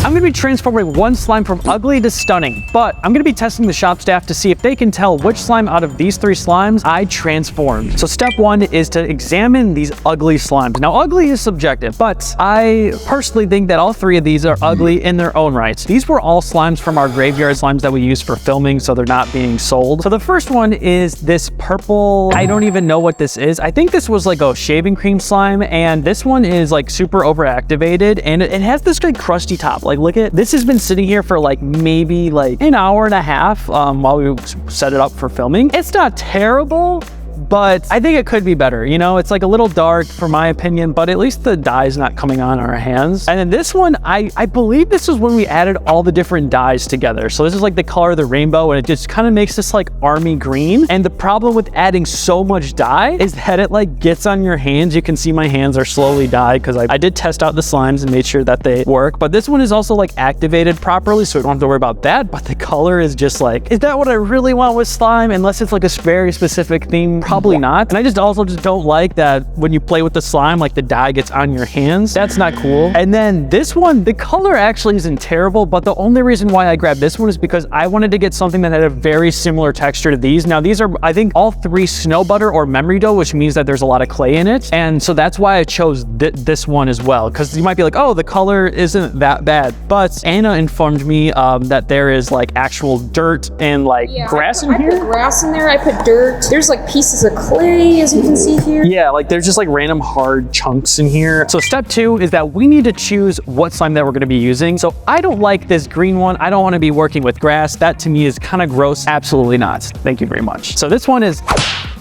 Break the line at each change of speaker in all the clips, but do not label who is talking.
I'm gonna be transforming one slime from ugly to stunning, but I'm gonna be testing the shop staff to see if they can tell which slime out of these 3 slimes I transformed. So step 1 is to examine these ugly slimes. Now, ugly is subjective, but I personally think that all 3 of these are ugly in their own rights. These were all slimes from our graveyard slimes that we use for filming, so they're not being sold. So the first one is this purple, I don't even know what this is. I think this was like a shaving cream slime, and this one is like super overactivated, and it has this like crusty top. Like, look at this, has been sitting here for like maybe like an hour and a half while we set it up for filming. It's not terrible, but I think it could be better. You know, it's like a little dark for my opinion, but at least the dye is not coming on our hands. And then this one, I believe this was when we added all the different dyes together. So this is like the color of the rainbow, and it just kind of makes this like army green. And the problem with adding so much dye is that it like gets on your hands. You can see my hands are slowly dyed because I did test out the slimes and made sure that they work. But this one is also like activated properly, so we don't have to worry about that. But the color is just like, is that what I really want with slime? Unless it's like a very specific theme, probably not. And I just don't like that when you play with the slime, like the dye gets on your hands. That's not cool. And then this one, the color actually isn't terrible, but the only reason why I grabbed this one is because I wanted to get something that had a very similar texture to these. Now these are, I think, all 3 snow butter or memory dough, which means that there's a lot of clay in it. And so that's why I chose this one as well. Because you might be like, oh, the color isn't that bad. But Anna informed me that there is like actual dirt and like grass in here.
I put grass in there, I put dirt. There's like pieces of clay, as you can see here.
Yeah, like there's just like random hard chunks in here. So step 2 is that we need to choose what slime that we're going to be using. So I don't like this green one. I don't want to be working with grass. That to me is kind of gross. Absolutely not. Thank you very much. So this one is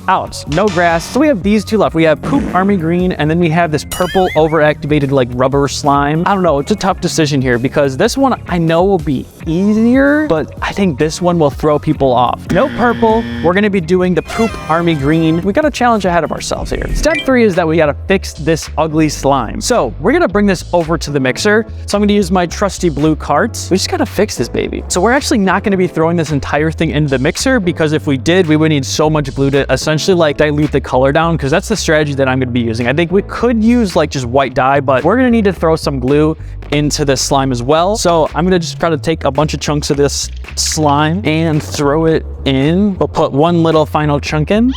out, no grass. So we have these 2 left. We have poop army green, and then we have this purple overactivated like rubber slime. I don't know, it's a tough decision here because this one I know will be easier, but I think this one will throw people off. No purple, we're gonna be doing the poop army green. We got a challenge ahead of ourselves here. Step 3 is that we gotta fix this ugly slime. So we're gonna bring this over to the mixer. So I'm gonna use my trusty blue cart. We just gotta fix this baby. So we're actually not gonna be throwing this entire thing into the mixer because if we did, we would need so much glue to essentially like dilute the color down, because that's the strategy that I'm going to be using. I think we could use like just white dye, but we're going to need to throw some glue into this slime as well. So I'm going to just try to take a bunch of chunks of this slime and throw it in. We'll put one little final chunk in.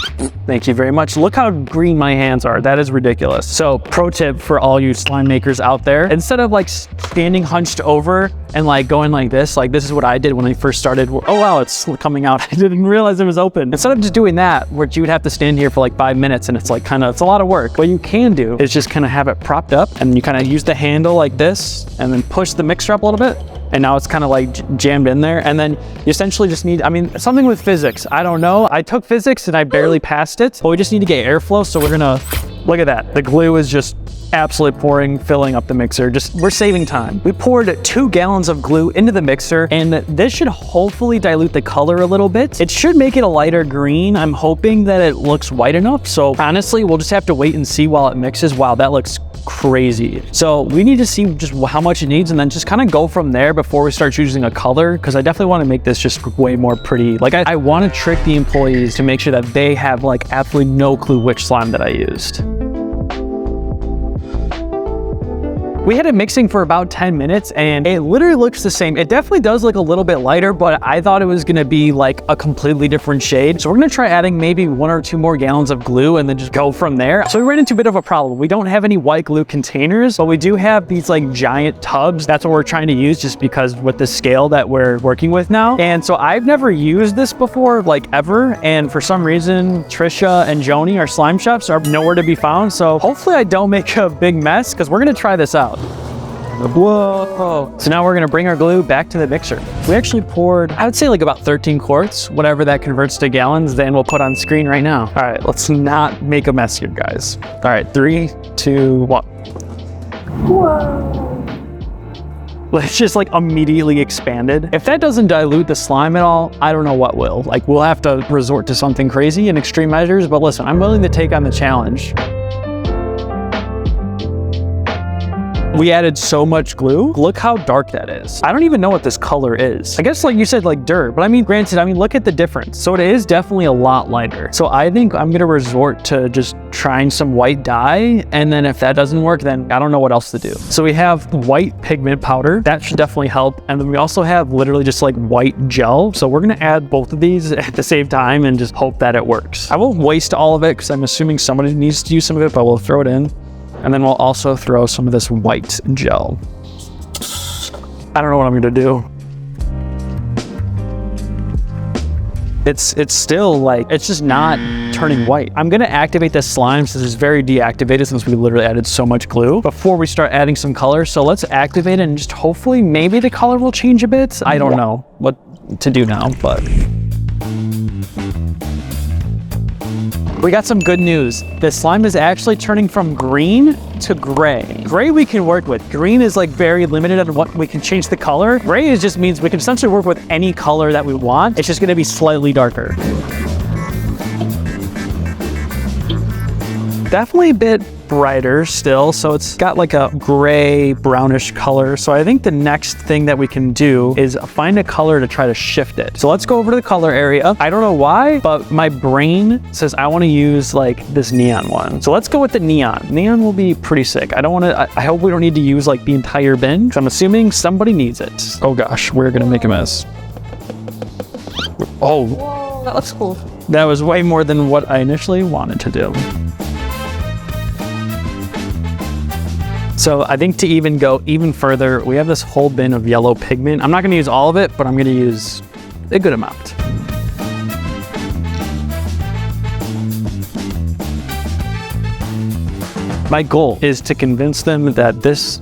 Thank you very much. Look how green my hands are. That is ridiculous. So pro tip for all you slime makers out there, instead of like standing hunched over and like going like this is what I did when I first started. Oh wow, it's coming out. I didn't realize it was open. Instead of just doing that, where you would have to stand here for like 5 minutes and it's like it's a lot of work. What you can do is just kind of have it propped up and you kind of use the handle like this and then push the mixer up a little bit. And now it's kind of like jammed in there. And then you essentially just need, I mean, something with physics. I don't know. I took physics and I barely passed it, but we just need to get airflow. So we're gonna, look at that. The glue is just absolutely pouring, filling up the mixer. We're saving time. We poured 2 gallons of glue into the mixer, and this should hopefully dilute the color a little bit. It should make it a lighter green. I'm hoping that it looks white enough. So honestly, we'll just have to wait and see while it mixes. Wow, that looks crazy. So we need to see just how much it needs and then just kind of go from there before we start choosing a color, because I definitely want to make this just way more pretty. Like I want to trick the employees to make sure that they have like absolutely no clue which slime that I used. We had it mixing for about 10 minutes and it literally looks the same. It definitely does look a little bit lighter, but I thought it was gonna be like a completely different shade. So we're gonna try adding maybe 1 or 2 more gallons of glue and then just go from there. So we ran into a bit of a problem. We don't have any white glue containers, but we do have these like giant tubs. That's what we're trying to use just because with the scale that we're working with now. And so I've never used this before, like ever. And for some reason, Trisha and Joni, our slime chefs, are nowhere to be found. So hopefully I don't make a big mess because we're gonna try this out. Whoa. So now we're gonna bring our glue back to the mixer. We actually poured, I would say like about 13 quarts, whatever that converts to gallons, then we'll put on screen right now. All right, let's not make a mess here, guys. All right, 3, 2, 1.
Whoa.
It's just like immediately expanded. If that doesn't dilute the slime at all, I don't know what will. Like we'll have to resort to something crazy and extreme measures, but listen, I'm willing to take on the challenge. We added so much glue. Look how dark that is. I don't even know what this color is. I guess like you said, like dirt, but I mean, granted, I mean, look at the difference. So it is definitely a lot lighter. So I think I'm gonna resort to just trying some white dye. And then if that doesn't work, then I don't know what else to do. So we have white pigment powder. That should definitely help. And then we also have literally just like white gel. So we're gonna add both of these at the same time and just hope that it works. I won't waste all of it because I'm assuming somebody needs to use some of it, but we'll throw it in. And then we'll also throw some of this white gel. I don't know what I'm gonna do. It's still like, it's just not turning white. I'm gonna activate this slime since it's very deactivated since we literally added so much glue before we start adding some color. So let's activate it and just hopefully maybe the color will change a bit. I don't know what to do now, but. We got some good news. The slime is actually turning from green to gray. Gray we can work with. Green is like very limited on what we can change the color. Gray is just means we can essentially work with any color that we want. It's just gonna be slightly darker. Definitely a bit brighter still, so it's got like a gray brownish color. So I think the next thing that we can do is find a color to try to shift it. So let's go over to the color area. I don't know why, but my brain says I want to use like this neon one. So let's go with the neon. Neon will be pretty sick. I hope we don't need to use like the entire bin, because I'm assuming somebody needs it. Oh gosh, we're gonna make a mess. Oh,
Whoa, that looks cool.
that was way more than what I initially wanted to do. So I think to even go even further, we have this whole bin of yellow pigment. I'm not gonna use all of it, but I'm gonna use a good amount. My goal is to convince them that this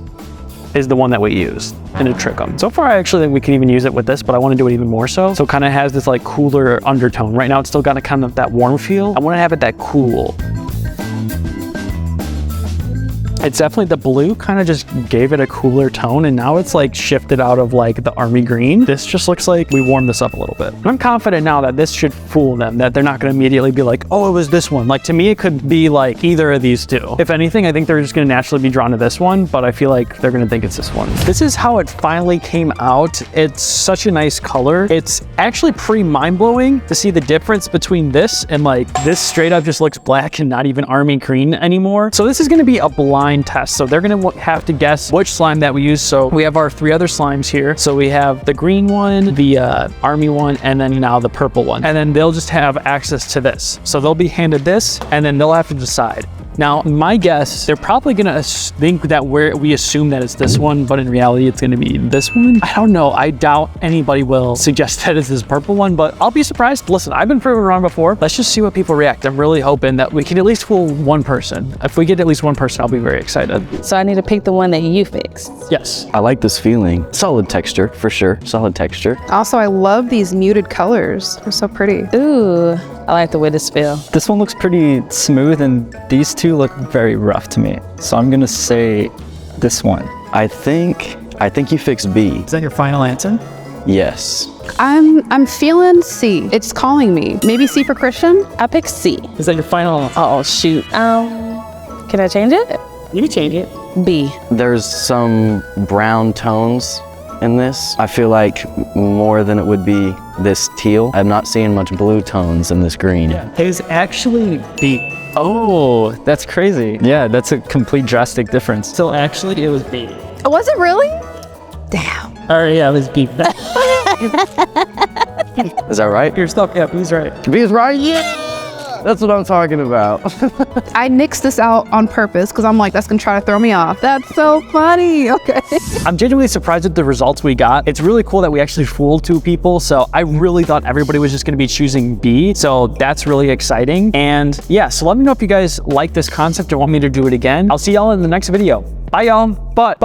is the one that we use and to trick them. So far, I actually think we can even use it with this, but I want to do it even more so. So it kind of has this like cooler undertone. Right now, it's still got a kind of that warm feel. I want to have it that cool. It's definitely the blue kind of just gave it a cooler tone, and now it's like shifted out of like the army green. This just looks like we warmed this up a little bit. And I'm confident now that this should fool them, that they're not going to immediately be like, oh, it was this one. Like to me, it could be like either of these two. If anything, I think they're just going to naturally be drawn to this one, but I feel like they're going to think it's this one. This is how it finally came out. It's such a nice color. It's actually pretty mind-blowing to see the difference between this and like this straight up just looks black and not even army green anymore. So this is going to be a blind test. So they're going to have to guess which slime that we use. So we have our 3 other slimes here. So we have the green one, the army one, and then now the purple one. And then they'll just have access to this. So they'll be handed this and then they'll have to decide. Now, my guess, they're probably gonna think that we assume that it's this one, but in reality, it's gonna be this one. I don't know. I doubt anybody will suggest that it's this purple one, but I'll be surprised. Listen, I've been proven wrong before. Let's just see what people react. I'm really hoping that we can at least fool one person. If we get at least one person, I'll be very excited.
So I need to pick the one that you fixed.
Yes.
I like this feeling. Solid texture, for sure. Solid texture.
Also, I love these muted colors. They're so pretty.
Ooh, I like the way this feels.
This one looks pretty smooth and these two look very rough to me. So I'm gonna say this one.
I think you fixed B.
Is that your final answer?
Yes.
I'm feeling C. It's calling me. Maybe C for Christian?
I picked C.
Is that your final?
Oh, shoot. Can I change it?
You can change it.
B.
There's some brown tones in this. I feel like more than it would be this teal. I'm not seeing much blue tones in this green.
It was actually B.
Oh, that's crazy. Yeah, that's a complete drastic difference.
So actually, it was B.
Oh, was it really? Damn.
All right, yeah, it was B.
Is that right?
Your stuff, yeah, B's right.
B is right? Yeah! That's what I'm talking about.
I nixed this out on purpose because I'm like, that's gonna try to throw me off. That's so funny. Okay.
I'm genuinely surprised at the results we got. It's really cool that we actually fooled 2 people. So I really thought everybody was just gonna be choosing B. So that's really exciting. And yeah, so let me know if you guys like this concept or want me to do it again. I'll see y'all in the next video. Bye y'all. But